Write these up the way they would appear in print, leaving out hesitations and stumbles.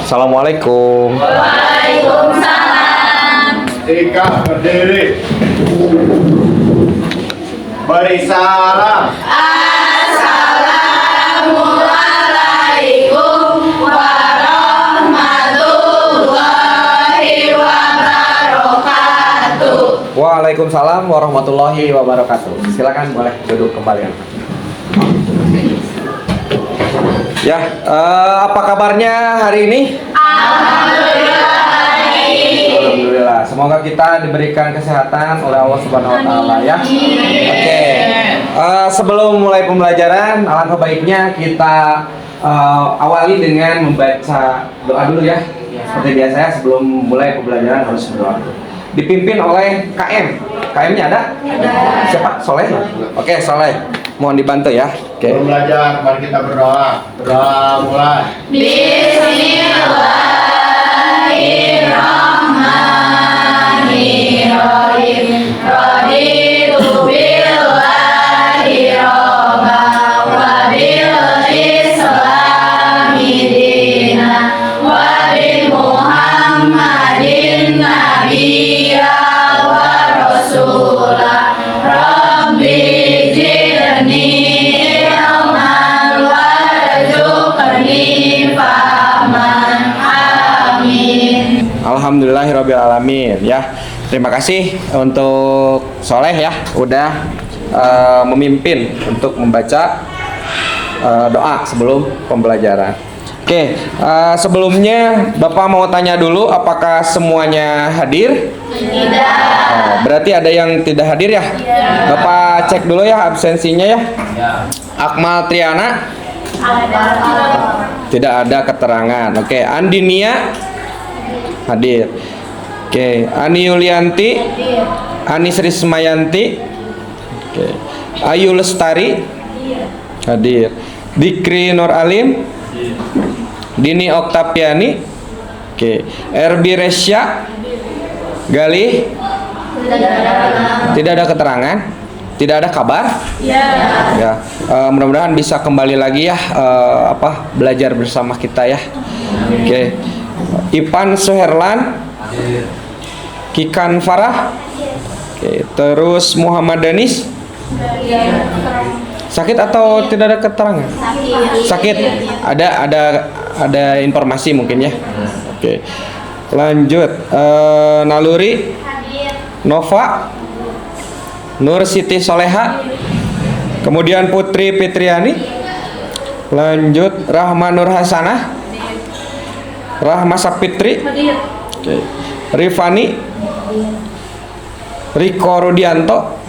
Assalamualaikum. Waalaikumsalam. Ika berdiri. Beri salam. Assalamualaikum warahmatullahi wabarakatuh. Waalaikumsalam warahmatullahi wabarakatuh. Silakan boleh duduk kembali. Ya, apa kabarnya hari ini? Alhamdulillah. Semoga kita diberikan kesehatan oleh Allah Subhanahu Wa Taala ya. Oke. Sebelum mulai pembelajaran, alangkah baiknya kita awali dengan membaca doa dulu ya. Seperti biasa ya, sebelum mulai pembelajaran harus berdoa. Dipimpin oleh KM. KM-nya ada? Siapa? Soleh? Oke, Soleh. Mohon dibantu ya. Oke. Sebelum belajar, mari kita berdoa. Berdoa mulai. Bismillahirrahmanirrahim. Raditu billahi robba wa bil islami dina wa bi Muhammadin nabiyya wa rasula. Rabbi zidni ilman warzuqni fahman. Amin. Alhamdulillahirrabbilalamin ya. Terima kasih untuk Soleh ya, udah memimpin untuk membaca doa sebelum pembelajaran. Oke, sebelumnya Bapak mau tanya dulu, apakah semuanya hadir? Tidak. Berarti ada yang tidak hadir ya? Bapak cek dulu ya absensinya ya. Akmal Triana? Tidak ada keterangan. Oke, Andinia? Hadir. Oke, Ani Yulianti? Ani Sri Semayanti? Oke. Ayu Lestari? Hadir. Dikri Nur Alim? Dini Oktaviani? Oke. Erbi Resya? Galih? Tidak ada keterangan? Tidak ada kabar? Ya. Mudah-mudahan bisa kembali lagi ya, belajar bersama kita ya. Oke. Ipan Suherlan? Kikan Farah? Oke. Terus Muhammad Danis? Sakit atau tidak ada keterangan? Sakit. Ada informasi mungkin ya. Oke. Lanjut. Naluri? Nova? Nur Siti Soleha? Kemudian Putri Fitriani? Lanjut Rahma Nur Hasanah? Rahma Sapitri? Oke. Rifani? Riko Rudianto?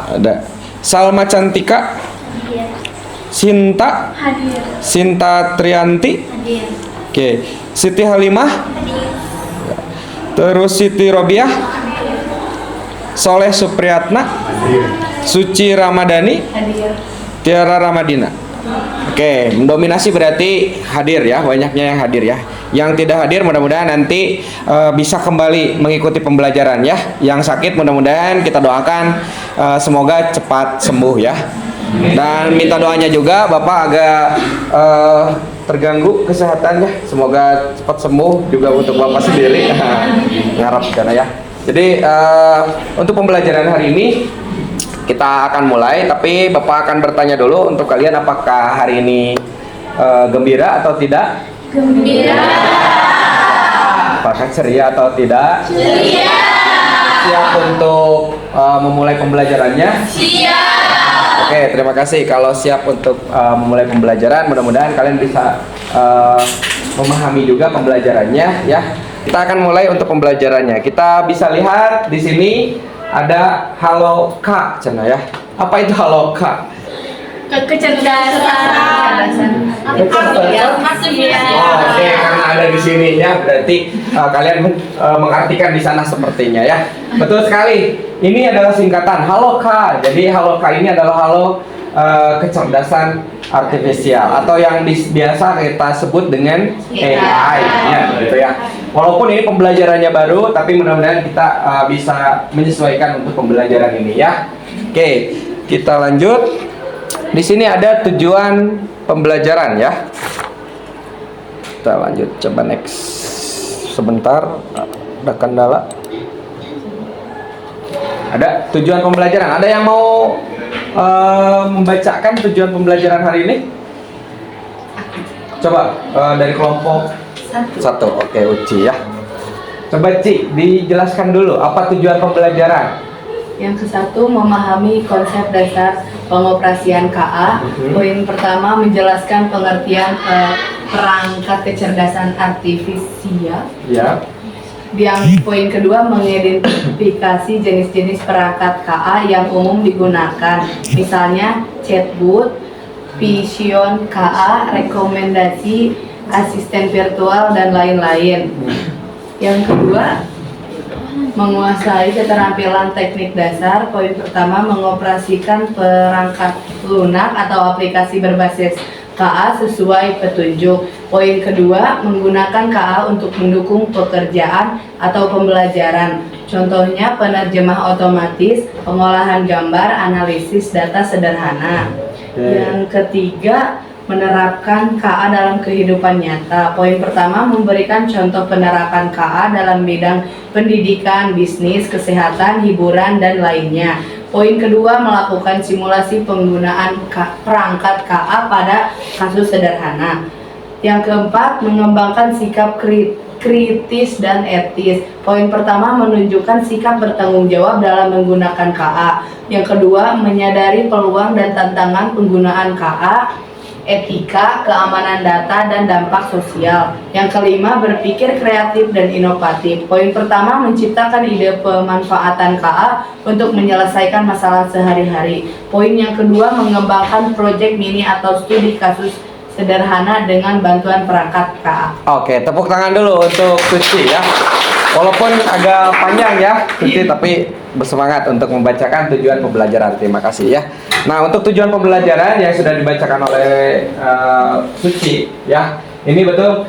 Ada. Salma Cantika? Sinta? Sinta Trianti? Oke. Siti Halimah? Terus Siti Robiah? Soleh Supriyatna? Suci Ramadhani? Tiara Ramadina? Oke, mendominasi berarti hadir ya, banyaknya yang hadir ya. Yang tidak hadir mudah-mudahan nanti bisa kembali mengikuti pembelajaran ya. Yang sakit mudah-mudahan kita doakan semoga cepat sembuh ya. Dan minta doanya juga, Bapak agak terganggu kesehatannya, semoga cepat sembuh juga untuk Bapak sendiri. Ngarap karena ya. Jadi untuk pembelajaran hari ini kita akan mulai, tapi Bapak akan bertanya dulu untuk kalian, apakah hari ini gembira atau tidak? Gembira. Apakah ceria atau tidak? Ceria. Siap untuk memulai pembelajarannya? Siap. Oke, terima kasih. Kalau siap untuk memulai pembelajaran, mudah-mudahan kalian bisa memahami juga pembelajarannya ya. Kita akan mulai untuk pembelajarannya. Kita bisa lihat di sini ada halo Kak, Cina ya. Apa itu halo Kak? Kecerdasan. Oke, karena ada di sini ya, berarti kalian mengartikan di sana sepertinya ya. Betul sekali. Ini adalah singkatan halo Kak. Jadi halo Kak ini adalah halo kecerdasan artifisial atau yang biasa kita sebut dengan AI ya, gitu ya. Walaupun ini pembelajarannya baru, tapi mudah-mudahan kita bisa menyesuaikan untuk pembelajaran ini ya. Oke, kita lanjut. Di sini ada tujuan pembelajaran ya. Kita lanjut, coba next. Sebentar, ada kendala. Ada tujuan pembelajaran. Ada yang mau membacakan tujuan pembelajaran hari ini? Coba dari kelompok satu. Oke, Uci ya. Coba Ci, dijelaskan dulu apa tujuan pembelajaran. Yang ke-1, memahami konsep dasar pengoperasian KA. Poin pertama, menjelaskan pengertian perangkat kecerdasan artifisial. Ya. Yang poin kedua, mengidentifikasi jenis-jenis perangkat KA yang umum digunakan. Misalnya chatbot, vision KA, rekomendasi, asisten virtual, dan lain-lain. Yang kedua, menguasai keterampilan teknik dasar. Poin pertama, mengoperasikan perangkat lunak atau aplikasi berbasis KA sesuai petunjuk. Poin kedua, menggunakan KA untuk mendukung pekerjaan atau pembelajaran. Contohnya penerjemah otomatis, pengolahan gambar, analisis data sederhana. Yang ketiga, menerapkan KA dalam kehidupan nyata. Poin pertama, memberikan contoh penerapan KA dalam bidang pendidikan, bisnis, kesehatan, hiburan, dan lainnya. Poin kedua, melakukan simulasi penggunaan perangkat KA pada kasus sederhana. Yang keempat, mengembangkan sikap kritis dan etis. Poin pertama, menunjukkan sikap bertanggung jawab dalam menggunakan KA. Yang kedua, menyadari peluang dan tantangan penggunaan KA, etika, keamanan data, dan dampak sosial. Yang kelima, berpikir kreatif dan inovatif. Poin pertama, menciptakan ide pemanfaatan KA untuk menyelesaikan masalah sehari-hari. Poin yang kedua, mengembangkan proyek mini atau studi kasus sederhana dengan bantuan perangkat KA. Oke, tepuk tangan dulu untuk Suci ya. Walaupun agak panjang ya Suci, tapi bersemangat untuk membacakan tujuan pembelajaran. Terima kasih ya. Nah, untuk tujuan pembelajaran yang sudah dibacakan oleh Suci ya, ini betul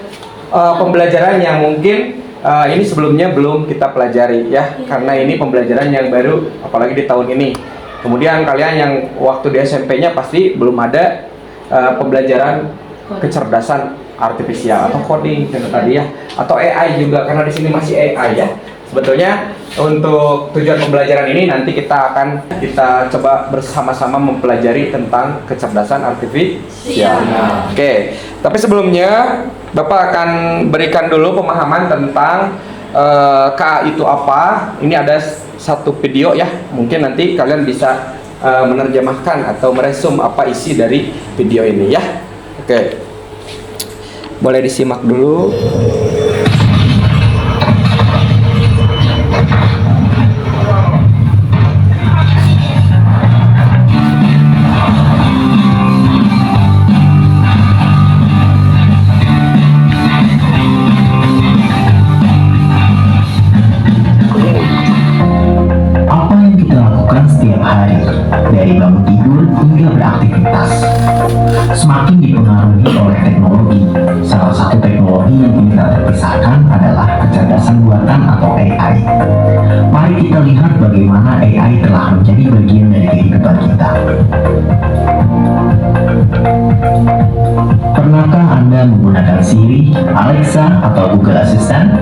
pembelajaran yang mungkin ini sebelumnya belum kita pelajari ya, karena ini pembelajaran yang baru, apalagi di tahun ini. Kemudian kalian yang waktu di SMP-nya pasti belum ada pembelajaran kecerdasan artifisial atau coding tadi ya, atau AI juga, karena di sini masih AI ya. Sebetulnya untuk tujuan pembelajaran ini nanti kita coba bersama-sama mempelajari tentang kecerdasan artifisial. Oke, tapi sebelumnya Bapak akan berikan dulu pemahaman tentang KA itu apa. Ini ada satu video ya, mungkin nanti kalian bisa menerjemahkan atau meresum apa isi dari video ini ya. Oke, boleh disimak dulu. Apa yang kita lakukan setiap hari, dari bangun tidur hingga beraktivitas, semakin dipengaruhi oleh teknologi. Salah satu teknologi yang tidak terpisahkan adalah kecerdasan buatan atau AI. Mari kita lihat bagaimana AI telah menjadi bagian dari kehidupan kita. Pernahkah Anda menggunakan Siri, Alexa, atau Google Assistant?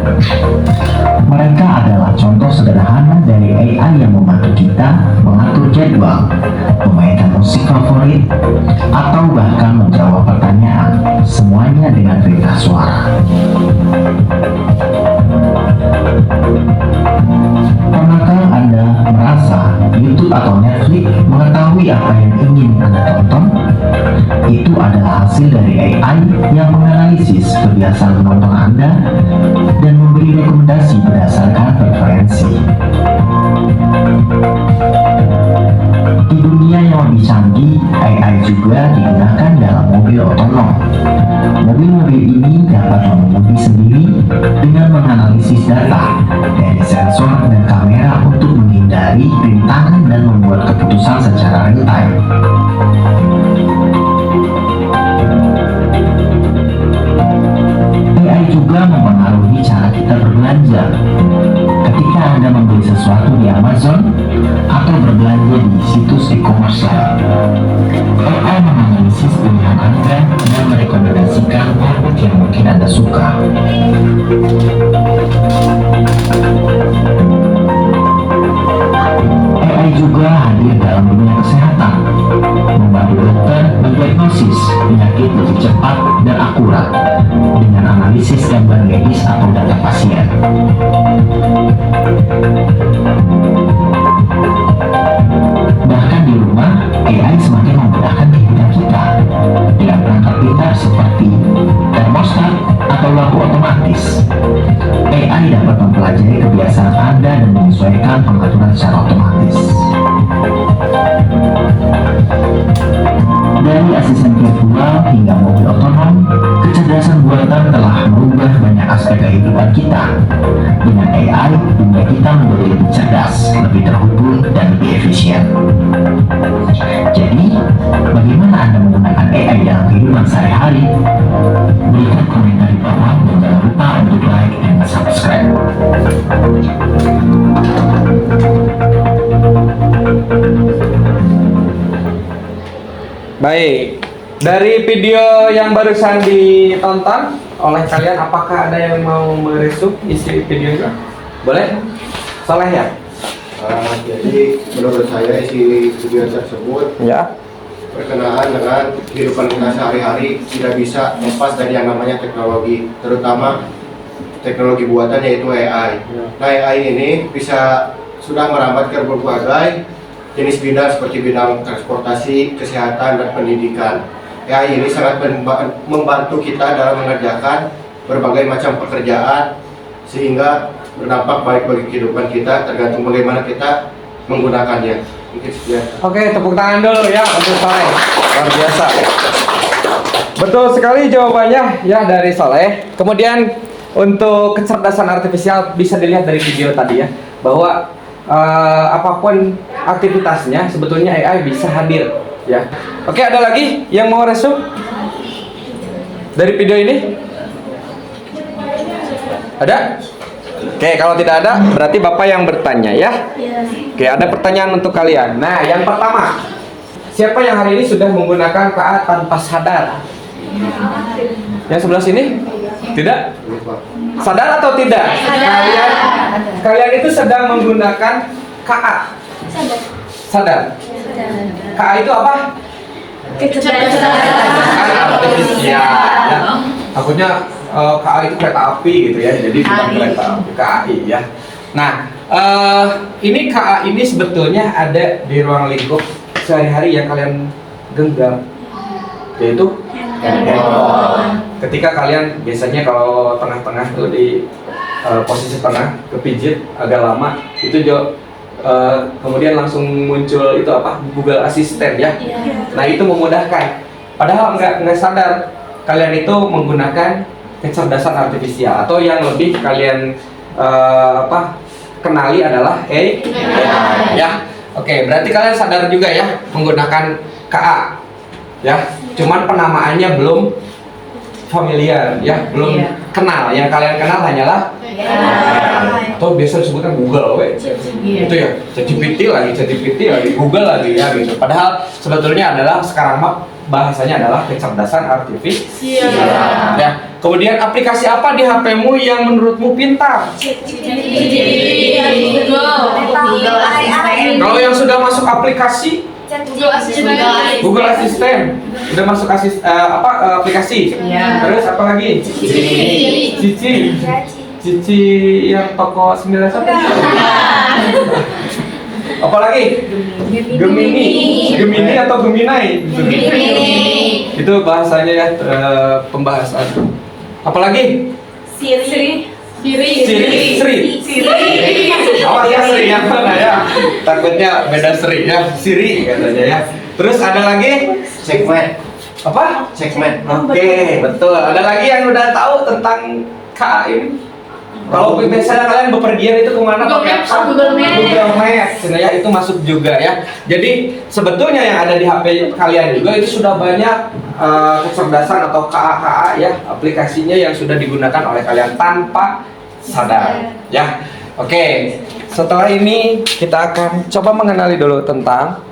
Mereka adalah contoh sederhana dari AI yang membantu kita mengatur jadwal, memainkan musik favorit, atau bahkan menjawab pertanyaan, semuanya dengan perintah suara. Pernahkah Anda merasa YouTube atau Netflix mengetahui apa yang ingin Anda tonton? Itu adalah hasil dari AI yang menganalisis kebiasaan menonton Anda dan memberi rekomendasi berdasarkan preferensi. Di dunia yang lebih canggih, AI juga digunakan dalam mobil otonom. Mobil-mobil ini dapat mengemudi sendiri dengan menganalisis data dari sensor dan kamera untuk menghindari rintangan dan membuat keputusan secara real time. AI juga mempengaruhi cara kita berbelanja. Ketika Anda membeli sesuatu di Amazon atau berbelanja di situs e-commerce lain, AI menganalisis pilihan Anda dan merekomendasikan produk yang mungkin Anda suka. cepat dan akurat dengan analisis gambar medis atau data pasien. Bahkan di rumah, AI semakin memudahkan kehidupan kita dengan perangkat pintar seperti termostat atau lampu otomatis. AI dapat mempelajari kebiasaan Anda dan menyesuaikan pengaturan secara otomatis. Dari asisten virtual hingga mobil otonom, kecerdasan buatan telah merubah banyak aspek kehidupan kita. Dengan AI, dunia kita menjadi lebih cerdas, lebih terhubung, dan lebih efisien. Jadi, bagaimana Anda menggunakan AI dalam kehidupan sehari-hari? Berikan komentar di bawah dan jangan lupa untuk like dan subscribe. Baik, dari video yang barusan ditonton oleh kalian, apakah ada yang mau meresum isi videonya? Boleh? Soleh ya? Jadi menurut saya isi video tersebut Ya. berkenaan dengan kehidupan kita sehari-hari tidak bisa lepas dari yang namanya teknologi, terutama teknologi buatan yaitu AI. Nah, AI ini sudah merambat ke berbagai jenis bidang seperti bidang transportasi, kesehatan, dan pendidikan. AI ini sangat membantu kita dalam mengerjakan berbagai macam pekerjaan sehingga berdampak baik bagi kehidupan kita tergantung bagaimana kita menggunakannya. Mungkin sekian. Oke, tepuk tangan dulu ya untuk Soleh. Luar biasa. Betul sekali jawabannya ya dari Soleh. Kemudian untuk kecerdasan artifisial bisa dilihat dari video tadi ya, bahwa apapun aktivitasnya sebetulnya AI bisa hadir ya. Oke, ada lagi yang mau resum dari video ini? Ada? Oke, kalau tidak ada berarti Bapak yang bertanya ya. Oke, ada pertanyaan untuk kalian. Nah, yang pertama, siapa yang hari ini sudah menggunakan KA tanpa sadar? Yang sebelah sini? Tidak? Sadar atau tidak? Kalian itu sedang menggunakan KA. Sadar. KA itu apa? Kecerdasan artifisial. Ya. Takutnya KA itu kereta api gitu ya. Jadi bukan kereta api, KAI ya. Nah, ini KA ini sebetulnya ada di ruang lingkup sehari-hari yang kalian genggam, yaitu handphone. Ketika kalian biasanya kalau tengah-tengah tuh di posisi tengah kepijit agak lama itu kemudian langsung muncul itu apa, Google Assistant ya. Nah, itu memudahkan. Padahal nggak sadar kalian itu menggunakan kecerdasan artifisial atau yang lebih kalian kenali adalah AI ya. Oke, berarti kalian sadar juga ya menggunakan KA ya. Cuman penamaannya belum familiar ya, belum kenal. Yang kalian kenal hanyalah atau biasa disebutkan Google itu ya, ChatGPT lagi Google lagi ya gitu. Padahal sebetulnya adalah sekarang bahasanya adalah kecerdasan artifisial ya. Kemudian aplikasi apa di HP-mu yang menurutmu pintar? Kalau yang sudah masuk aplikasi Google Assistant udah masuk aplikasi. Terus apa lagi? Cici yang toko 91. Apa lagi? Gemini atau Geminai? Itu bahasanya ya, pembahasan. Apalagi? Siri. Awas ya Sri yang mana ya? Takutnya beda Sri ya. Siri katanya ya. Terus ada lagi? Segmen. Apa? Segmen. Oke, betul. Ada lagi yang udah tahu tentang KA ini? Kalau misalnya kalian bepergian itu kemana pakai apa? Google Maps. Nah, ya, itu masuk juga ya. Jadi sebetulnya yang ada di HP kalian juga itu sudah banyak kecerdasan atau KA ya, aplikasinya yang sudah digunakan oleh kalian tanpa sadar ya. Oke, setelah ini kita akan coba mengenali dulu tentang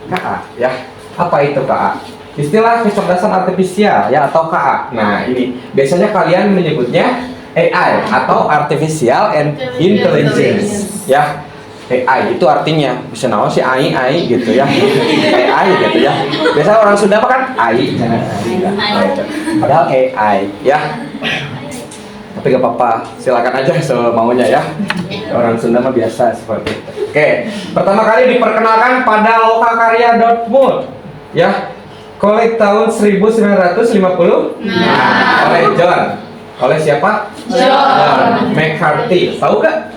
KA ya. Apa itu KA? Istilah kecerdasan artifisial ya atau KA. Nah, ini biasanya kalian menyebutnya AI atau Artificial and Intelligence ya. AI itu artinya bisa naon sih AI gitu ya. AI gitu ya. Biasa orang Sunda mah kan AI, padahal AI ya. Tapi gak apa-apa, silakan aja semaunya ya. Orang Sunda mah biasa seperti itu. Oke, pertama kali diperkenalkan pada Lokakarya Dortmund ya. Kolek tahun 1950 oleh John. Oleh siapa? John McCarthy. Tahu gak?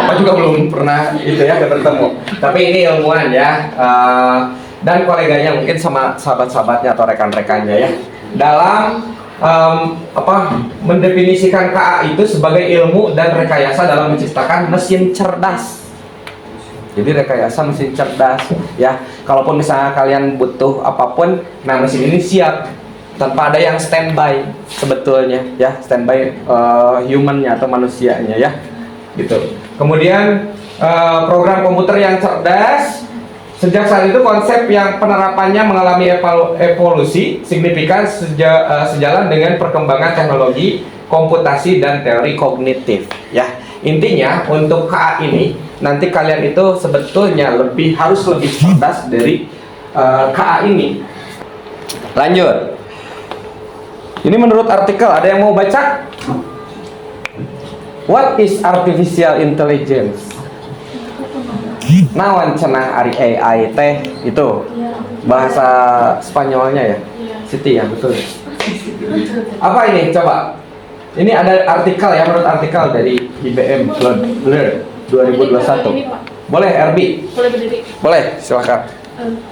Apa juga belum pernah itu ya bertemu. Tapi ini ilmuwan ya, dan koleganya mungkin sama sahabat-sahabatnya atau rekan-rekannya ya. Dalam mendefinisikan KA itu sebagai ilmu dan rekayasa dalam menciptakan mesin cerdas. Jadi rekayasa mesin cerdas ya. Kalaupun misalnya kalian butuh apapun, nah mesin ini siap tanpa ada yang standby sebetulnya ya, standby humannya atau manusianya ya. Gitu. Kemudian program komputer yang cerdas, sejak saat itu konsep yang penerapannya mengalami evolusi signifikan sejalan dengan perkembangan teknologi komputasi dan teori kognitif ya. Intinya untuk KA ini nanti kalian itu sebetulnya harus lebih cerdas dari KA ini. Lanjut. Ini menurut artikel, ada yang mau baca? What is artificial intelligence? Nawan cenah ari AI teh itu bahasa Spanyolnya ya. Siti ya, betul. Apa ini? Coba. Ini ada artikel ya, menurut artikel dari IBM Blur 2021. Boleh RB? Boleh berdiri. Boleh, silakan.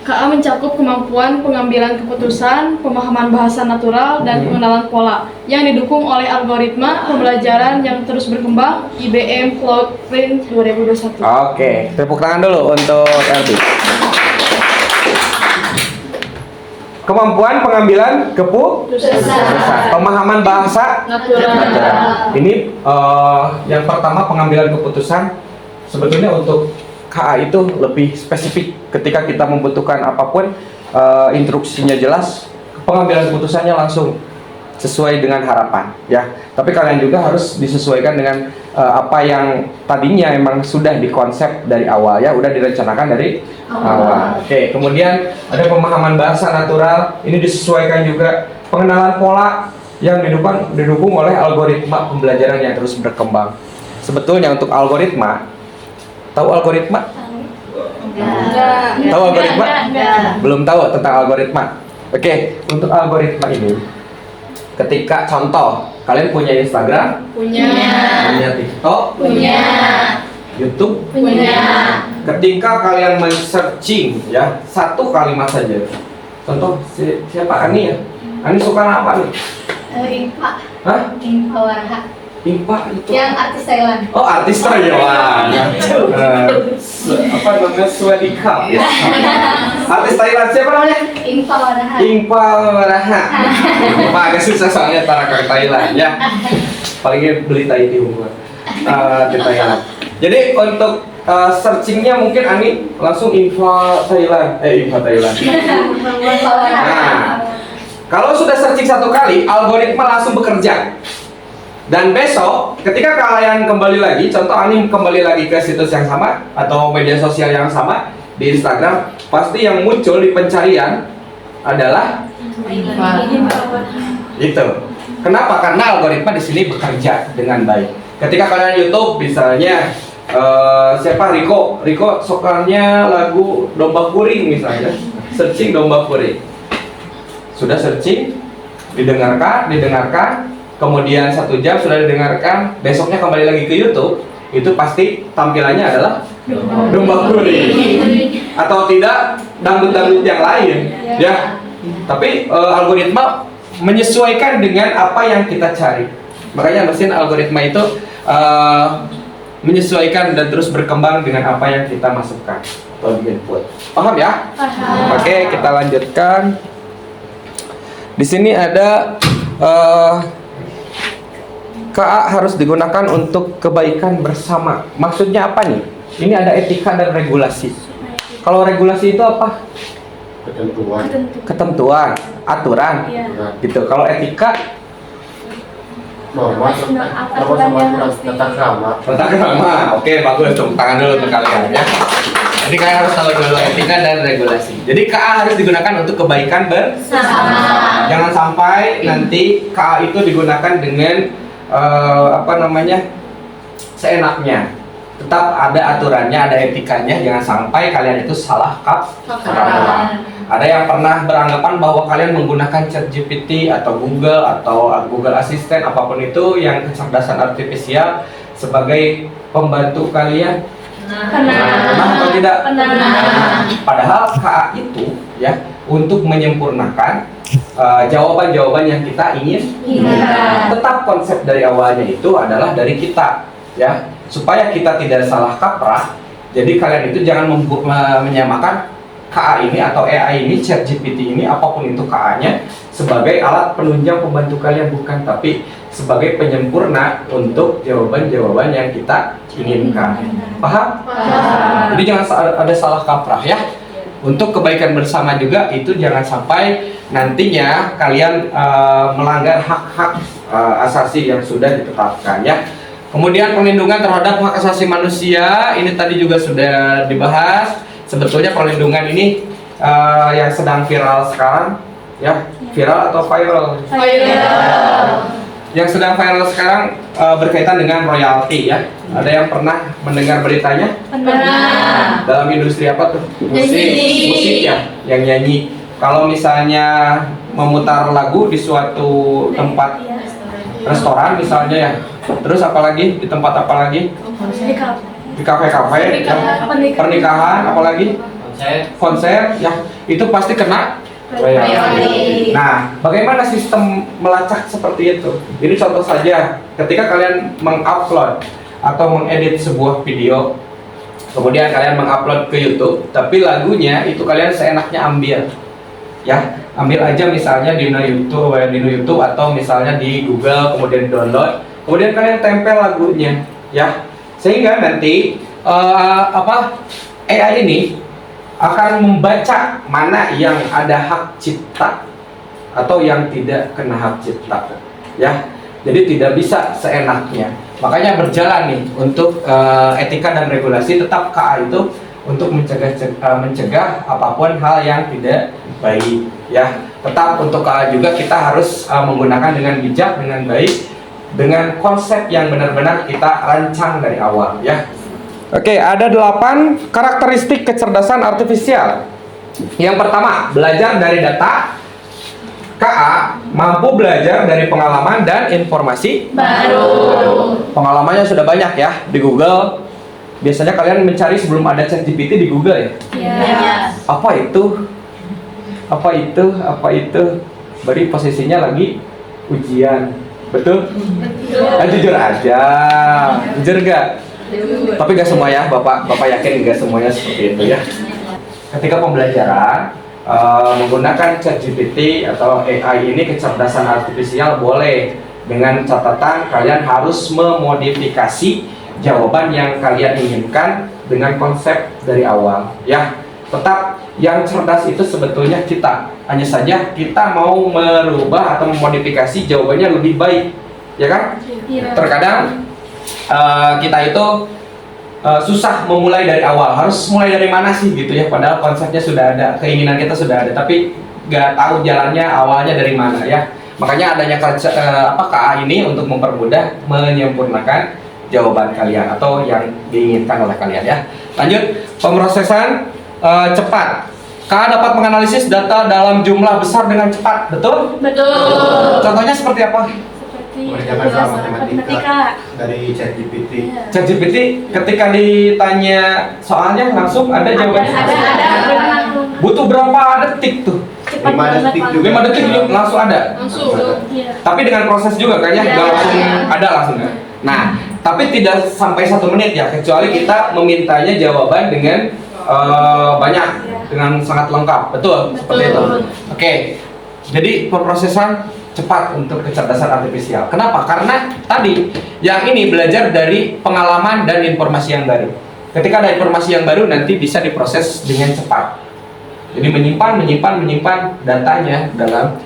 KA mencakup kemampuan pengambilan keputusan, pemahaman bahasa natural, dan pengenalan pola yang didukung oleh algoritma pembelajaran yang terus berkembang. IBM Cloud Print 2021. Oke, tepuk tangan dulu untuk RB. Kemampuan pengambilan keputusan, pemahaman bahasa natural. Ini yang pertama, pengambilan keputusan. Sebetulnya untuk KA itu lebih spesifik. Ketika kita membutuhkan apapun, instruksinya jelas, pengambilan keputusannya langsung sesuai dengan harapan ya. Tapi kalian juga harus disesuaikan dengan apa yang tadinya emang sudah dikonsep dari awal ya, udah direncanakan dari awal. Oke, kemudian ada pemahaman bahasa natural, ini disesuaikan juga. Pengenalan pola yang didukung oleh algoritma pembelajaran yang terus berkembang. Sebetulnya untuk algoritma, tahu algoritma? Tahu algoritma? Belum tahu tentang algoritma. Oke, untuk algoritma ini, ketika contoh kalian punya Instagram, punya TikTok, punya YouTube, punya. Ketika kalian men-searching ya satu kalimat saja, contoh siapa Ani ya? Ani suka apa nih? Impa. Hah? Impa Waraha. Impa itu. Yang artis Thailand. Oh, artis Thailand. Apa namanya? Swadika. Ya. Artis Thailand siapa namanya? Impa Waraha. Impa Waraha. Pak agak susah soalnya tarakang Thailand ya. Palingnya beli Thai di rumah. Di Thailand. Jadi untuk searchingnya mungkin Ani langsung Impa Thailand. Impa Thailand. Impa Waraha. Nah, kalau sudah searching satu kali, algoritma langsung bekerja. Dan besok, ketika kalian kembali lagi, contoh Ani kembali lagi ke situs yang sama atau media sosial yang sama di Instagram, pasti yang muncul di pencarian adalah itu. Kenapa? Karena algoritma di sini bekerja dengan baik. Ketika kalian YouTube, misalnya siapa Riko sokalnya lagu Domba Kuring misalnya, searching Domba Kuring, sudah searching, didengarkan. Kemudian 1 jam sudah didengarkan, besoknya kembali lagi ke YouTube, itu pasti tampilannya adalah Domba Kuring atau tidak dangdut-dangdut yang lain ya. Tapi algoritma menyesuaikan dengan apa yang kita cari. Makanya mesin algoritma itu menyesuaikan dan terus berkembang dengan apa yang kita masukkan atau di input. Paham ya? Paham. Oke, kita lanjutkan. Di sini ada KA harus digunakan untuk kebaikan bersama. Maksudnya apa nih? Ini ada etika dan regulasi. Kalau regulasi itu apa? Ketentuan. Ketentuan, aturan. Iya. Gitu. Kalau etika norma sama tata krama. Tata krama. Oke, bagus. Tepuk tangan dulu untuk kalian ya. Jadi kalian harus tahu dulu etika dan regulasi. Jadi KA harus digunakan untuk kebaikan bersama. Jangan sampai nanti KA itu digunakan dengan seenaknya. Tetap ada aturannya, ada etikanya. Jangan sampai kalian itu salah kaprah. Ada yang pernah beranggapan bahwa kalian menggunakan ChatGPT atau Google Assistant apapun itu yang kecerdasan artifisial sebagai pembantu kalian. Pernah atau tidak? Pernah. Padahal KA itu ya untuk menyempurnakan jawaban-jawaban yang kita ingin. Tetap konsep dari awalnya itu adalah dari kita ya, supaya kita tidak salah kaprah. Jadi kalian itu jangan menyamakan KA ini atau AI ini, ChatGPT ini, apapun itu KA-nya sebagai alat penunjang pembantu kalian, bukan, tapi sebagai penyempurna untuk jawaban-jawaban yang kita inginkan. Paham? Jadi jangan ada salah kaprah ya. Untuk kebaikan bersama juga itu jangan sampai nantinya kalian melanggar hak-hak asasi yang sudah ditetapkan ya. Kemudian perlindungan terhadap hak asasi manusia ini tadi juga sudah dibahas. Sebetulnya perlindungan ini yang sedang viral sekarang ya, viral atau viral? Yang sedang viral sekarang berkaitan dengan royalti ya. Ada yang pernah mendengar beritanya? Pernah. Dalam industri apa tuh? Musik ya, yang nyanyi. Kalau misalnya memutar lagu di suatu tempat restoran misalnya ya. Terus apalagi di tempat apa lagi? Di kafe-kafe, ya. Pernikahan, apalagi konser, ya itu pasti kena royalti. Nah, bagaimana sistem melacak seperti itu? Ini contoh saja, ketika kalian mengupload atau mengedit sebuah video, kemudian kalian mengupload ke YouTube, tapi lagunya itu kalian seenaknya ambil, ya ambil aja misalnya di YouTube atau misalnya di Google, kemudian download, kemudian kalian tempel lagunya, ya. Sehingga nanti AI ini akan membaca mana yang ada hak cipta atau yang tidak kena hak cipta ya. Jadi tidak bisa seenaknya. Makanya berjalan nih untuk etika dan regulasi, tetap KA itu untuk mencegah apapun hal yang tidak baik ya. Tetap untuk KA juga kita harus menggunakan dengan bijak, dengan baik, dengan konsep yang benar-benar kita rancang dari awal ya. Oke, ada 8 karakteristik kecerdasan artifisial. Yang pertama, belajar dari data. KA mampu belajar dari pengalaman dan informasi baru. Pengalamannya sudah banyak ya di Google. Biasanya kalian mencari sebelum ada ChatGPT di Google ya? Iya. Apa itu? Beri posisinya lagi ujian. Betul? Jujur aja. Jujur gak? Tapi gak semua ya, Bapak yakin gak semuanya seperti itu ya. Ketika pembelajaran menggunakan ChatGPT atau AI ini, kecerdasan artifisial, boleh, dengan catatan kalian harus memodifikasi jawaban yang kalian inginkan dengan konsep dari awal ya. Tetap yang cerdas itu sebetulnya kita, hanya saja kita mau merubah atau memodifikasi jawabannya lebih baik, ya kan? Terkadang kita itu susah memulai dari awal. Harus mulai dari mana sih gitu ya? Padahal konsepnya sudah ada, keinginan kita sudah ada, tapi nggak tahu jalannya awalnya dari mana ya. Makanya adanya KA ini untuk mempermudah, menyempurnakan jawaban kalian atau yang diinginkan oleh kalian ya. Lanjut, pemrosesan cepat. KA dapat menganalisis data dalam jumlah besar dengan cepat, betul? Betul. Contohnya seperti apa? Mengerjakan soal matematika dari ChatGPT. ChatGPT ketika ditanya soalnya langsung ada jawabannya. Ada. Butuh berapa detik tuh? 5 detik juga. 5 detik langsung ada. Tapi dengan proses juga kayaknya nggak langsung ada langsung kan? Nah, tapi tidak sampai 1 menit ya, kecuali kita memintanya jawaban dengan banyak, dengan sangat lengkap, betul? Seperti itu. Oke, jadi pemrosesan cepat untuk kecerdasan artifisial. Kenapa? Karena tadi yang ini belajar dari pengalaman dan informasi yang baru. Ketika ada informasi yang baru, nanti bisa diproses dengan cepat. Jadi menyimpan datanya dalam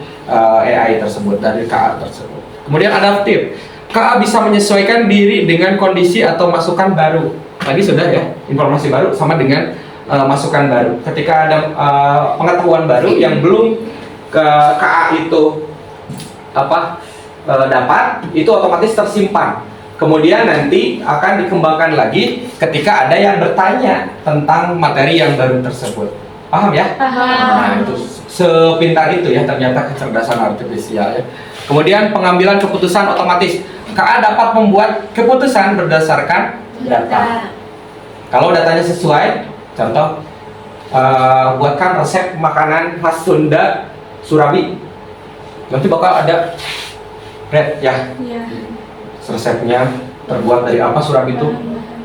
AI tersebut, dari KA tersebut. Kemudian adaptif. KA bisa menyesuaikan diri dengan kondisi atau masukan baru. Tadi sudah ya, informasi baru sama dengan masukan baru. Ketika ada pengetahuan baru yang belum ke KA itu dapat, itu otomatis tersimpan. Kemudian nanti akan dikembangkan lagi ketika ada yang bertanya tentang materi yang baru tersebut. Paham ya? Paham. Nah, itu sepintar itu ya ternyata kecerdasan artifisial ya. Kemudian pengambilan keputusan otomatis. KA dapat membuat keputusan berdasarkan data. Kalau datanya sesuai, contoh buatkan resep makanan khas Sunda Surabi. Nanti bakal ada red ya. Iya. Resepnya terbuat dari apa Surabi itu?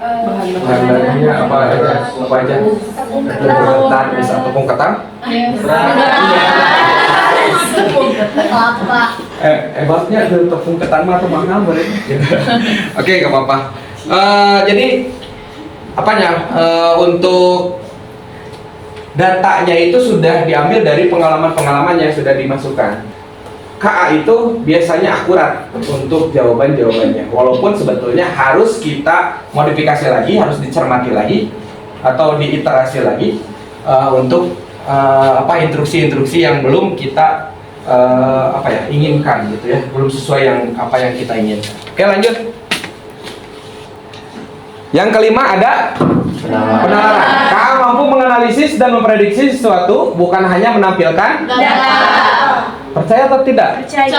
Bahan-bahannya apa aja? Tepung ketan, bisa tepung ketan? Kelapa. Hebatnya ada tepung ketan mah atau mahal berarti. Oke, nggak apa-apa. Jadi untuk datanya itu sudah diambil dari pengalaman-pengalaman yang sudah dimasukkan. KA itu biasanya akurat untuk jawaban-jawabannya, walaupun sebetulnya harus kita modifikasi lagi, harus dicermati lagi atau diiterasi lagi untuk instruksi-instruksi yang belum kita inginkan gitu ya, belum sesuai yang kita inginkan. Oke, lanjut. Yang kelima ada penalaran. KA mampu menganalisis dan memprediksi sesuatu, bukan hanya menampilkan Data. Percaya atau tidak? Percaya.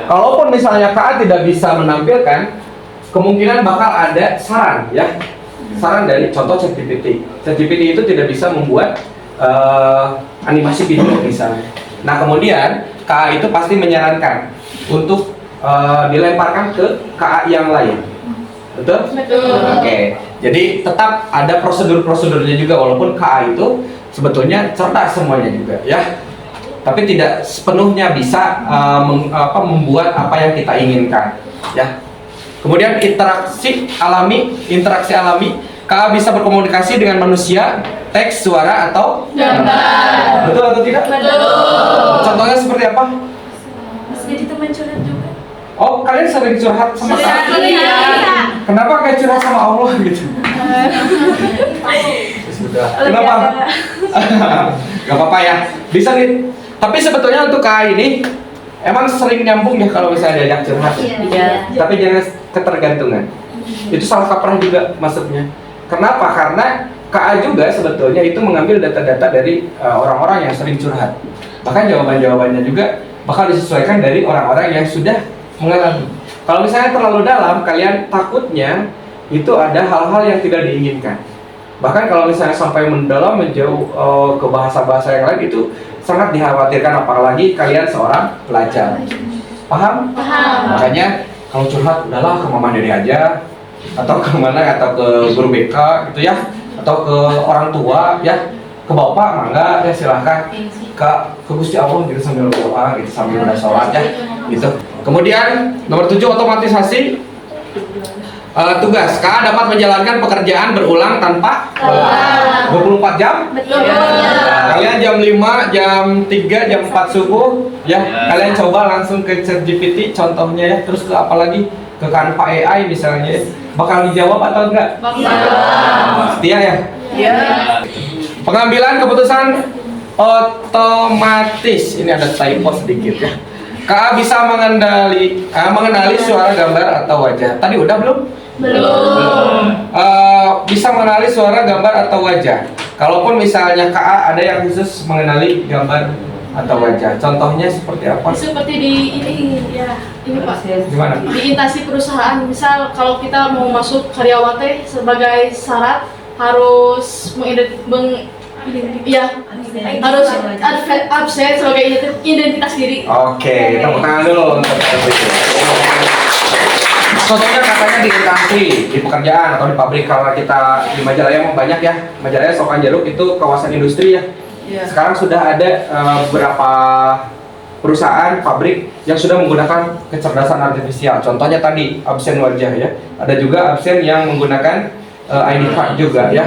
Kalaupun misalnya KA tidak bisa menampilkan, kemungkinan bakal ada saran ya. Saran dari contoh ChatGPT. ChatGPT itu tidak bisa membuat animasi video misalnya. Nah, kemudian KA itu pasti menyarankan untuk dilemparkan ke KA yang lain. Betul? Betul. Oke. Jadi tetap ada prosedur-prosedurnya juga, walaupun KA itu sebetulnya cerdas semuanya juga ya. Tapi tidak sepenuhnya bisa membuat apa yang kita inginkan ya. Kemudian interaksi alami, KA bisa berkomunikasi dengan manusia, teks, suara atau gambar. Betul atau tidak? Betul. Contohnya seperti apa? Bisa jadi teman curhat juga. Oh, kalian sering curhat sama KA? Iya. Kenapa kayak curhat sama Allah gitu? Sudah. Kenapa? Gak apa-apa ya. Bisa nih. Tapi sebetulnya untuk KA ini emang sering nyambung ya kalau misalnya diajak curhat. Iya. Tapi jangan ketergantungan. Itu salah kaprah juga maksudnya. Kenapa? Karena KA juga sebetulnya itu mengambil data-data dari orang-orang yang sering curhat. Bahkan jawaban-jawabannya juga bakal disesuaikan dari orang-orang yang sudah mengalami. Kalau misalnya terlalu dalam, kalian takutnya itu ada hal-hal yang tidak diinginkan. Bahkan kalau misalnya sampai mendalam menjauh ke bahasa-bahasa yang lain, itu sangat dikhawatirkan, apalagi kalian seorang pelajar. Paham? Paham. Makanya kalau curhat udahlah ke mama dede aja, atau ke mana, atau ke guru BK gitu ya, atau ke orang tua ya, ke bapak mangga ya silahkan, ke Gusti Allah gitu sambil berdoa gitu, sambil udah sholat ya gitu. Kemudian nomor 7, otomatisasi tugas. KA dapat menjalankan pekerjaan berulang tanpa lelah. 24 jam? Betul. Kalian jam 5, jam 3, jam 4 subuh ya, kalian coba langsung ke ChatGPT contohnya ya, terus ke apa lagi? Ke Canva AI misalnya ya. Bakal dijawab atau enggak? Setia ya? Iya. Pengambilan keputusan otomatis. Ini ada typo sedikit ya. KA bisa mengenali suara, gambar atau wajah. Tadi udah belum? Belum. Bisa mengenali suara, gambar atau wajah. Kalaupun misalnya KA ada yang khusus mengenali gambar atau wajah. Contohnya seperti apa? Seperti di ini ya, ini Pak. Gimana? Di instansi perusahaan, misal kalau kita mau masuk karyawan teh sebagai syarat harus harus absen sebagai identitas diri. Oke, tepuk tangan dulu untuk itu. Contohnya katanya di instansi, di pekerjaan atau di pabrik. Kalau kita di Majalaya mau banyak ya, Majalaya Sokan Jeruk itu kawasan industri ya. Iya. Sekarang sudah ada beberapa perusahaan pabrik yang sudah menggunakan kecerdasan artifisial. Contohnya tadi absen wajah ya. Ada juga absen yang menggunakan ID card juga ya.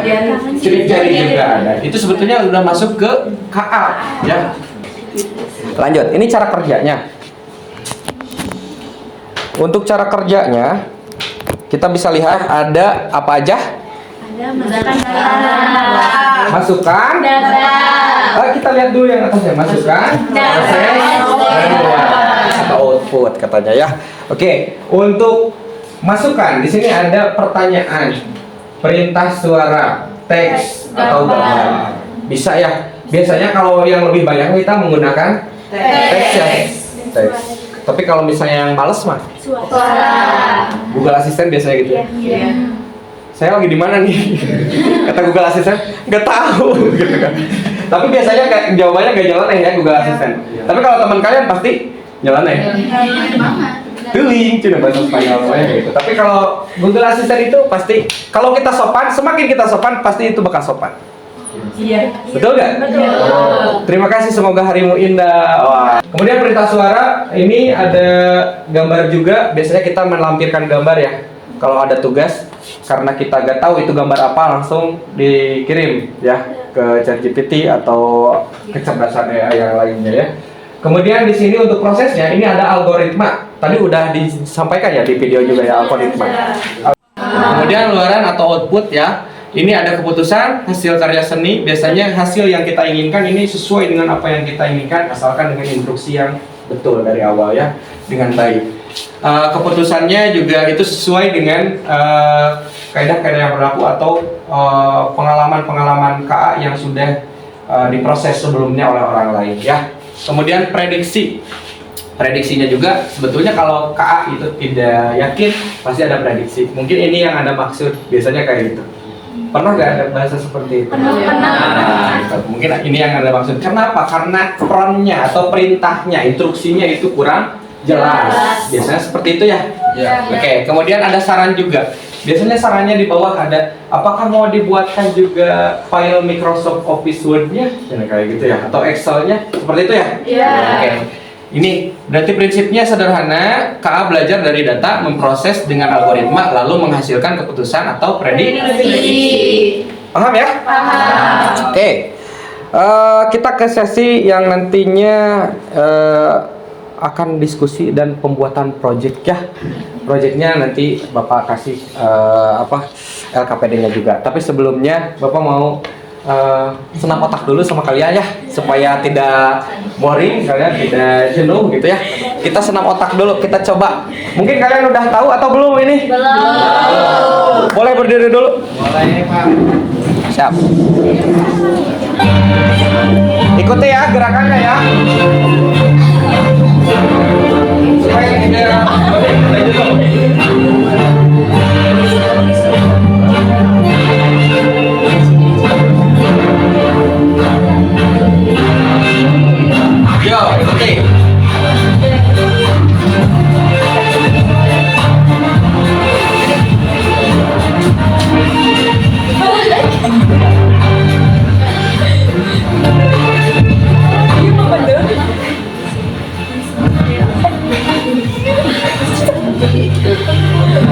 Sidik jari juga ada. Itu sebetulnya sudah masuk ke KA ya. Lanjut, ini cara kerjanya. Untuk cara kerjanya, kita bisa lihat ada apa aja? Masukkan. Kita lihat dulu yang atasnya. Masukkan. Proses. Atau output katanya ya. Oke, untuk masukkan di sini ada pertanyaan, perintah suara, teks atau gambar. Bisa ya. Biasanya kalau yang lebih banyak kita menggunakan teks ya. Teks. Tapi kalau misalnya yang males mah Google Assistant biasanya gitu. Saya lagi di mana nih? Kata Google Assistant, nggak tahu gitu kan. Tapi biasanya kayak jawabannya nggak nyeleneh ya Google Assistant. Tapi kalau teman kalian pasti nyeleneh. Tuling, cina bahasa Spanyolnya gitu. Tapi kalau Google Assistant itu pasti, kalau kita sopan, semakin kita sopan pasti itu bakal sopan. Iya. Betul nggak? Betul. Terima kasih, semoga harimu indah. Wah. Kemudian perintah suara, ini ada gambar juga. Biasanya kita melampirkan gambar ya. Kalau ada tugas, karena kita nggak tahu itu gambar apa, langsung dikirim ya ke ChatGPT atau kecerdasan AI yang lainnya ya. Kemudian di sini untuk prosesnya, ini ada algoritma. Tadi udah disampaikan ya di video juga ya algoritma. Kemudian luaran atau output ya. Ini ada keputusan, hasil karya seni. Biasanya hasil yang kita inginkan ini sesuai dengan apa yang kita inginkan, asalkan dengan instruksi yang betul dari awal ya, dengan baik. Keputusannya juga itu sesuai dengan kaidah-kaidah yang berlaku atau pengalaman-pengalaman KA yang sudah diproses sebelumnya oleh orang lain ya. Kemudian prediksinya juga sebetulnya kalau KA itu tidak yakin pasti ada prediksi. Mungkin ini yang Anda maksud, biasanya kayak gitu. Pernah nggak ada bahasa seperti itu? Pernah. Mungkin ini yang Anda maksud. Kenapa? Karena promnya atau perintahnya, instruksinya itu kurang jelas. Biasanya seperti itu ya. Oke. Kemudian ada saran juga. Biasanya sarannya di bawah ada, apakah mau dibuatkan juga file Microsoft Office Word-nya? Kayak gitu ya. Atau Excel-nya? Seperti itu ya? Iya. Oke. Ini berarti prinsipnya sederhana. KA belajar dari data, memproses dengan algoritma, lalu menghasilkan keputusan atau prediksi. Paham ya? Paham. Oke. Kita ke sesi yang nantinya akan diskusi dan pembuatan project ya. Projectnya nanti Bapak kasih LKPD-nya juga. Tapi sebelumnya Bapak mau senam otak dulu sama kalian ya, supaya tidak boring, kalian tidak jenuh gitu ya. Kita senam otak dulu, kita coba. Mungkin kalian udah tahu atau belum ini? Belum. Boleh berdiri dulu? Boleh, Pak. Siap. Ikuti ya gerakannya ya. Supaya tidak yo, ikuti.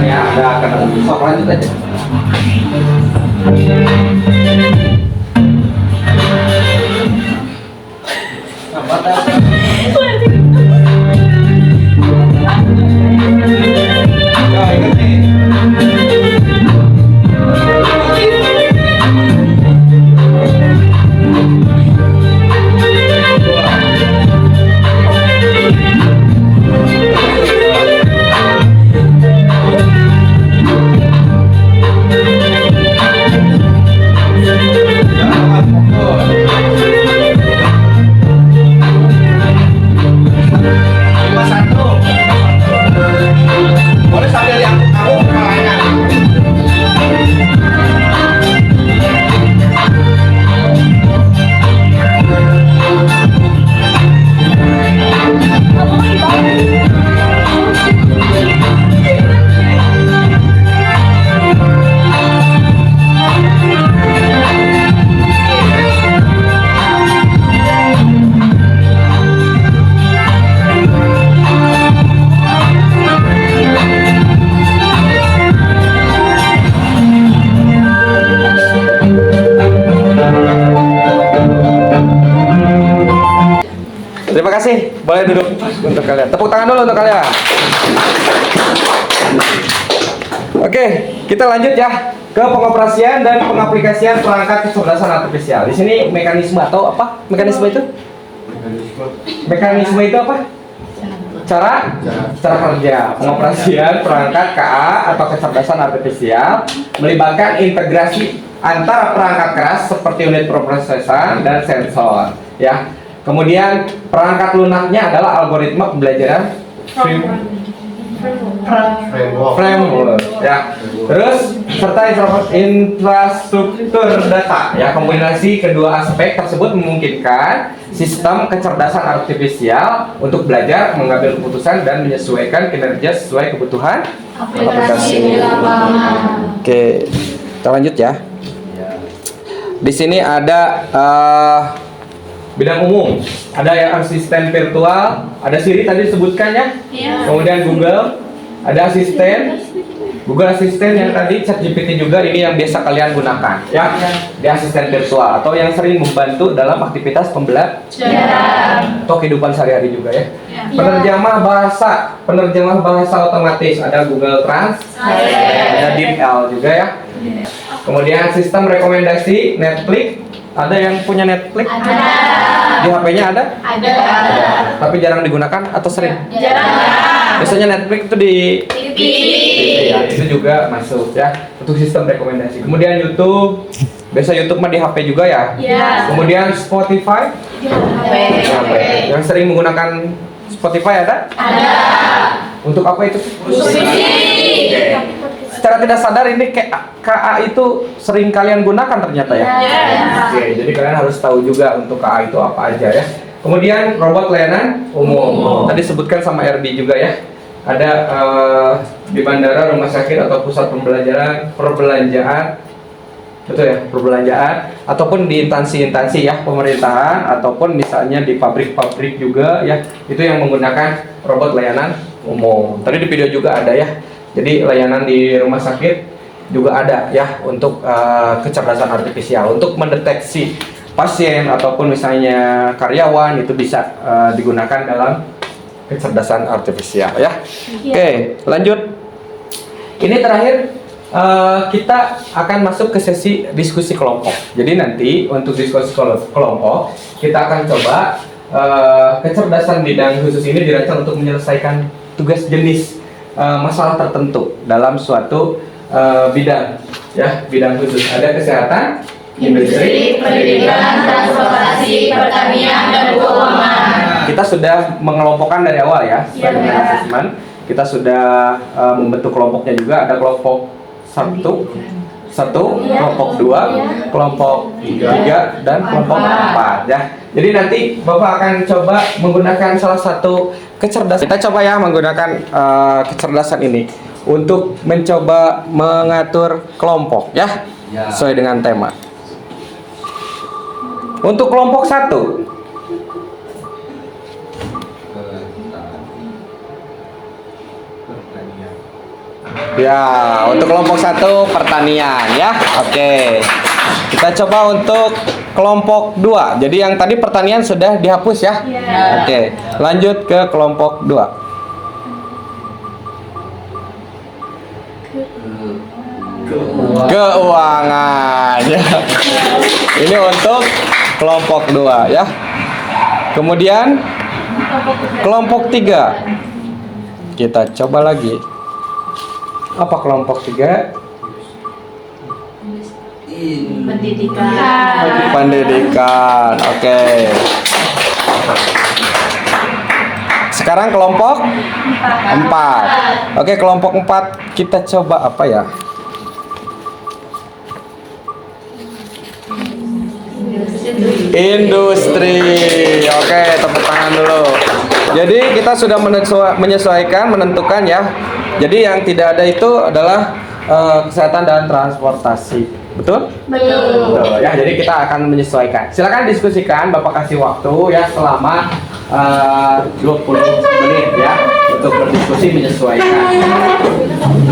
Ya, ada akan sok lanjut aja. Boleh duduk untuk kalian. Tepuk tangan dulu untuk kalian. Oke, kita lanjut ya ke pengoperasian dan pengaplikasian perangkat kecerdasan artifisial. Di sini mekanisme atau apa? Mekanisme itu? Mekanisme itu apa? Cara kerja pengoperasian perangkat KA atau kecerdasan artifisial melibatkan integrasi antara perangkat keras seperti unit prosesan dan sensor, ya. Kemudian perangkat lunaknya adalah algoritma pembelajaran framework, ya. Terus serta infrastruktur data, ya. Kombinasi kedua aspek tersebut memungkinkan sistem kecerdasan artifisial untuk belajar, mengambil keputusan dan menyesuaikan kinerja sesuai kebutuhan aplikasi. Oke, kita lanjut ya. Di sini ada bidang umum, ada yang asisten virtual, ada Siri tadi disebutkan ya. Kemudian Google, ada asisten Google Assistant yang tadi, ChatGPT juga, ini yang biasa kalian gunakan ya, di asisten virtual atau yang sering membantu dalam aktivitas pembelajaran atau kehidupan sehari-hari juga ya. Penerjemah bahasa otomatis, ada Google Translate, ada DeepL juga ya. Kemudian sistem rekomendasi Netflix, ada yang punya Netflix? Di HP-nya ada? Ada. Tapi jarang digunakan atau sering? Jarang. Biasanya Netflix itu di TV ya, itu juga masuk ya untuk sistem rekomendasi. Kemudian YouTube, biasa YouTube mah di HP juga ya. Kemudian Spotify di HP. Yang sering menggunakan Spotify ada? Ada. Untuk apa itu? Musik. Secara tidak sadar ini KA itu sering kalian gunakan ternyata ya. Oke, jadi kalian harus tahu juga untuk KA itu apa aja ya. Kemudian robot layanan umum. Tadi sebutkan sama RD juga ya. Ada di bandara, rumah sakit atau pusat perbelanjaan, betul ya, perbelanjaan ataupun di instansi-instansi ya pemerintahan ataupun misalnya di pabrik-pabrik juga ya, itu yang menggunakan robot layanan umum. Tadi di video juga ada ya. Jadi layanan di rumah sakit juga ada ya untuk kecerdasan artifisial untuk mendeteksi pasien ataupun misalnya karyawan, itu bisa digunakan dalam kecerdasan artifisial ya. Oke, lanjut. Ini terakhir kita akan masuk ke sesi diskusi kelompok. Jadi nanti untuk diskusi kelompok kita akan coba kecerdasan bidang khusus ini dirancang untuk menyelesaikan tugas jenis masalah tertentu dalam suatu bidang ya, bidang khusus. Ada kesehatan, industri, pendidikan, transportasi, pertanian, dan keuangan. Kita sudah mengelompokkan dari awal ya, sebagai asesmen. Kita sudah membentuk kelompoknya juga. Ada kelompok satu, kelompok 2, kelompok 3, dan kelompok 4 ya. Jadi nanti Bapak akan coba menggunakan salah satu kecerdasan. Kita coba ya menggunakan kecerdasan ini untuk mencoba mengatur kelompok ya, sesuai dengan tema. Untuk kelompok 1, ya, untuk kelompok 1 pertanian ya. Oke. Kita coba untuk kelompok 2. Jadi yang tadi pertanian sudah dihapus ya. Oke. Lanjut ke kelompok 2. Keuangan ya. Ini untuk kelompok 2 ya. Kemudian kelompok 3. Kita coba lagi. Apa kelompok 3? Pendidikan. Oke. Sekarang kelompok 4. Oke, kelompok 4 kita coba apa ya? Industri. Oke, tepuk tangan dulu. Jadi kita sudah menyesuaikan, menentukan ya. Jadi yang tidak ada itu adalah kesehatan dan transportasi. Betul? Betul. Ya, jadi kita akan menyesuaikan. Silakan diskusikan, Bapak kasih waktu ya selama 20 menit ya untuk berdiskusi menyesuaikan.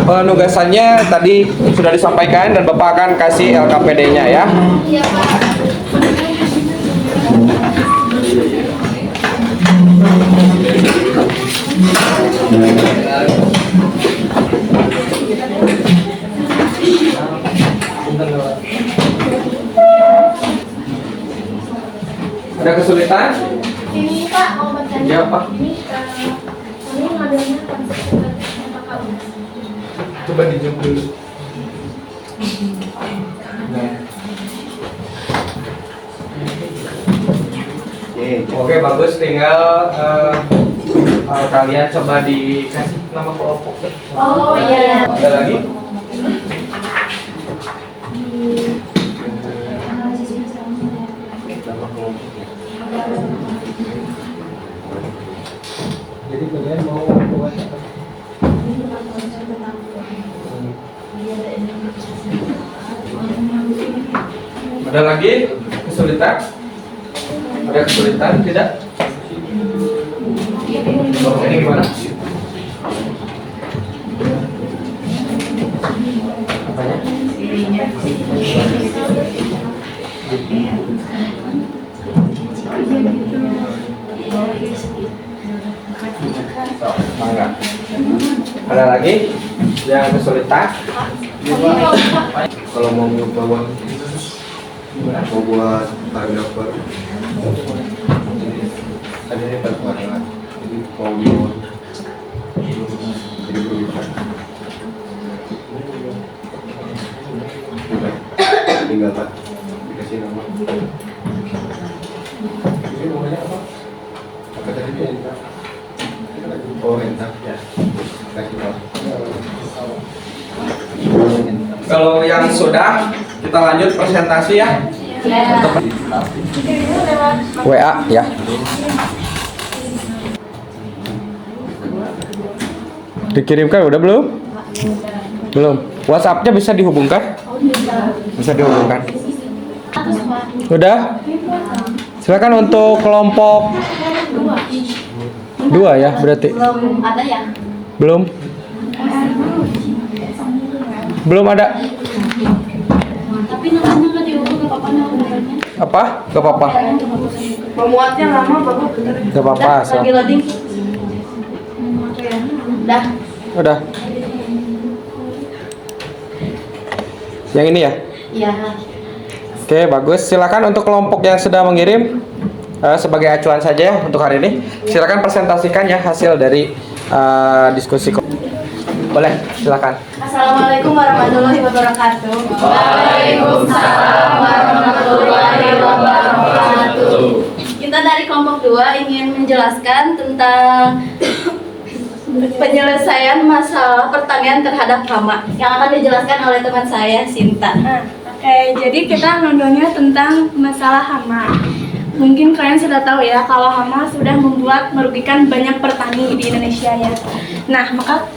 Penugasannya tadi sudah disampaikan dan Bapak akan kasih LKPD-nya ya. Iya, Pak. Ada kesulitan? Ini Pak mau bertanya. Ya, Pak. Ini modelnya konsep kakak. Coba dijawab dulu. Oke, bagus. Tinggal kalian coba dikasih nama kelompoknya. Oh iya. Ada lagi? Nama kelompoknya. Jadi kalian mau buat apa? Ada lagi kesulitan? Ada kesulitan? Tidak? Oh, ini gimana? Apanya? Mangga. Ada lagi yang kesulitan? Kalau mau buat paragraf baru, Tadi ini paragraf. Jadi mau buat jadi berurutan. Tinggal Pak dikasih nama. Ini namanya apa? Apa tadi itu? Oh, entah ya. Kasih tahu. Kalau yang sudah, kita lanjut presentasi ya. WA ya. Dikirimkan udah belum? Belum. WhatsApp-nya bisa dihubungkan? Bisa dihubungkan. Udah? Silakan untuk kelompok 2 ya berarti. Belum ada ya? Belum? Belum ada. Tapi namanya nggak diubah ke apa namanya? Apa? Gak apa-apa. Memuatnya lama bapak. Gak apa-apa. Lagi loading. Dah. Udah. Yang ini ya? Iya. Oke, bagus. Silakan untuk kelompok yang sudah mengirim sebagai acuan saja ya untuk hari ini. Silakan presentasikan ya hasil dari diskusi. Boleh, silakan. Assalamualaikum warahmatullahi wabarakatuh. Waalaikumsalam warahmatullahi wabarakatuh. Kita dari kelompok 2 ingin menjelaskan tentang penyelesaian masalah pertanian terhadap hama yang akan dijelaskan oleh teman saya Sinta. Oke, jadi kita nontonnya tentang masalah hama. Mungkin kalian sudah tahu ya kalau hama sudah merugikan banyak petani di Indonesia ya. Nah, maka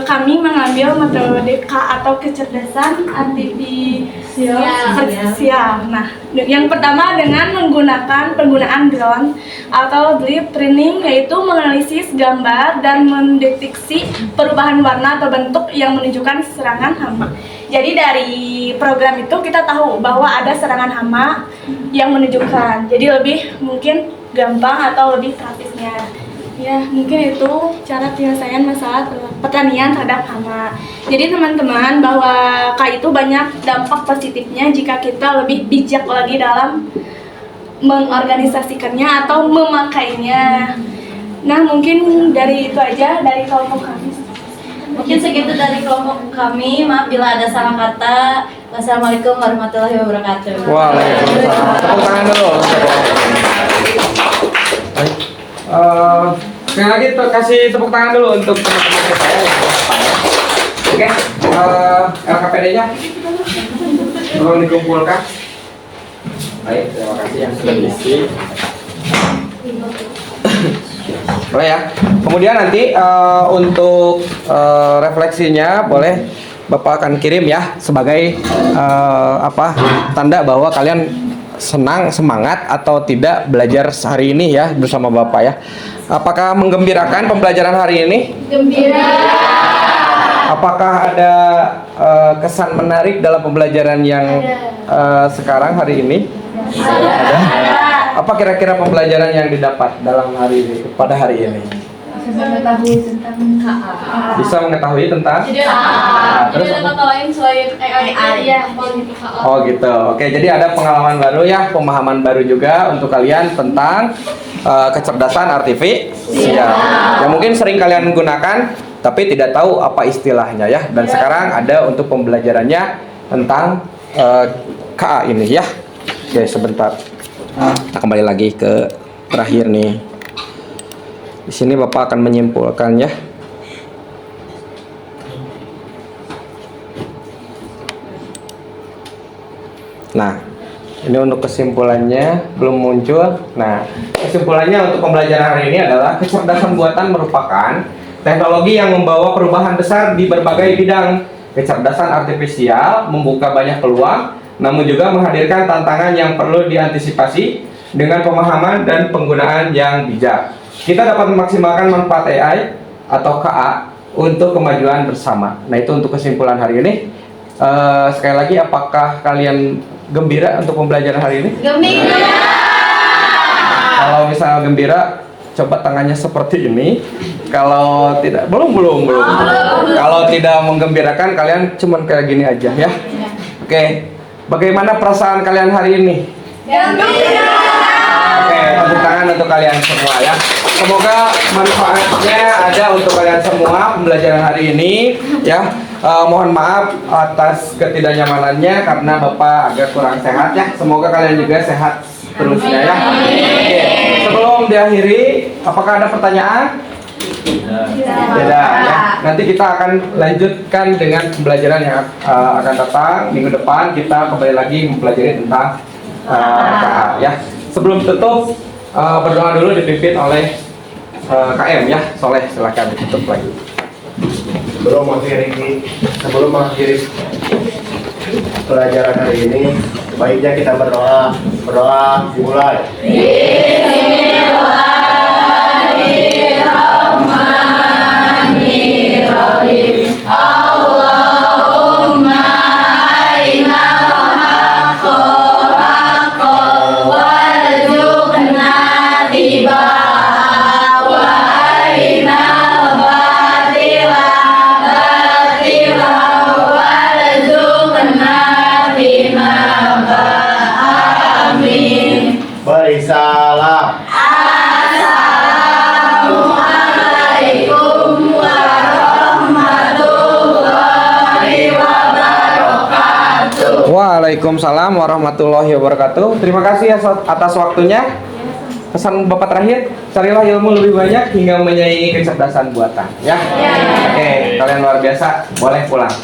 kami mengambil metode K atau kecerdasan artifisial. Nah, yang pertama dengan menggunakan penggunaan drone atau drip printing, yaitu menganalisis gambar dan mendeteksi perubahan warna atau bentuk yang menunjukkan serangan hama. Jadi dari program itu kita tahu bahwa ada serangan hama yang menunjukkan. Jadi lebih mungkin gampang atau lebih praktisnya. Ya, mungkin itu cara penyelesaian masalah pertanian terhadap hama. Jadi teman-teman, bahwa K itu banyak dampak positifnya jika kita lebih bijak lagi dalam mengorganisasikannya atau memakainya. Nah, mungkin dari itu aja dari kelompok kami. Mungkin segitu dari kelompok kami. Maaf bila ada salah kata. Wassalamualaikum warahmatullahi wabarakatuh. Waalaikumsalam. Tepuk tangan dulu. Sekali lagi kasih tepuk tangan dulu untuk teman-teman saya yang bertanya. Oke, LKPD-nya tolong dikumpulkan. Baik, terima kasih yang sudah diisi. Boleh ya. Kemudian nanti untuk refleksinya boleh Bapak akan kirim ya sebagai tanda bahwa kalian senang, semangat atau tidak belajar hari ini ya bersama Bapak ya. Apakah menggembirakan pembelajaran hari ini? Gembira. Apakah ada kesan menarik dalam pembelajaran yang sekarang hari ini? Ada. Apa kira-kira pembelajaran yang didapat dalam hari ini pada hari ini? mengetahui tentang KA. Bisa mengetahui tentang. Jadi Terus ada kata lain selain AI. Iya, paling itu KA. Oh gitu. Oke, jadi ada pengalaman baru ya, pemahaman baru juga untuk kalian tentang kecerdasan artifisial. Yang mungkin sering kalian gunakan, tapi tidak tahu apa istilahnya ya. Dan sekarang ada untuk pembelajarannya tentang KA ini ya. Oke, sebentar. Kita kembali lagi ke terakhir nih. Di sini Bapak akan menyimpulkan ya. Nah, ini untuk kesimpulannya belum muncul. Nah, kesimpulannya untuk pembelajaran hari ini adalah kecerdasan buatan merupakan teknologi yang membawa perubahan besar di berbagai bidang. Kecerdasan artifisial membuka banyak peluang, namun juga menghadirkan tantangan yang perlu diantisipasi dengan pemahaman dan penggunaan yang bijak. Kita dapat memaksimalkan manfaat AI atau KA untuk kemajuan bersama. Nah, itu untuk kesimpulan hari ini. Sekali lagi, apakah kalian gembira untuk pembelajaran hari ini? Gembira. Kalau misalnya gembira, coba tangannya seperti ini. Kalau tidak, belum. Kalau tidak menggembirakan, kalian cuman kayak gini aja ya. Oke, bagaimana perasaan kalian hari ini? Gembira. Oke, tepuk tangan untuk kalian semua ya. Semoga manfaatnya ada untuk kalian semua pembelajaran hari ini ya. Mohon maaf atas ketidaknyamanannya karena Bapak agak kurang sehat ya. Semoga kalian juga sehat terusnya ya. Oke, sebelum diakhiri, apakah ada pertanyaan? Tidak ya. Nanti kita akan lanjutkan dengan pembelajaran yang akan datang minggu depan. Kita kembali lagi mempelajari tentang KA ya. Sebelum tutup, berdoa dulu dipimpin oleh KM ya. Soleh, silakan ditutup lagi. Sebelum mengakhiri pelajaran hari ini, baiknya kita berdoa. Berdoa dimulai. Salam. Assalamualaikum warahmatullahi wabarakatuh. Waalaikumsalam warahmatullahi wabarakatuh. Terima kasih atas waktunya. Pesan Bapak terakhir, carilah ilmu lebih banyak hingga menyaingi kecerdasan buatan ya. Oke, kalian luar biasa. Boleh pulang.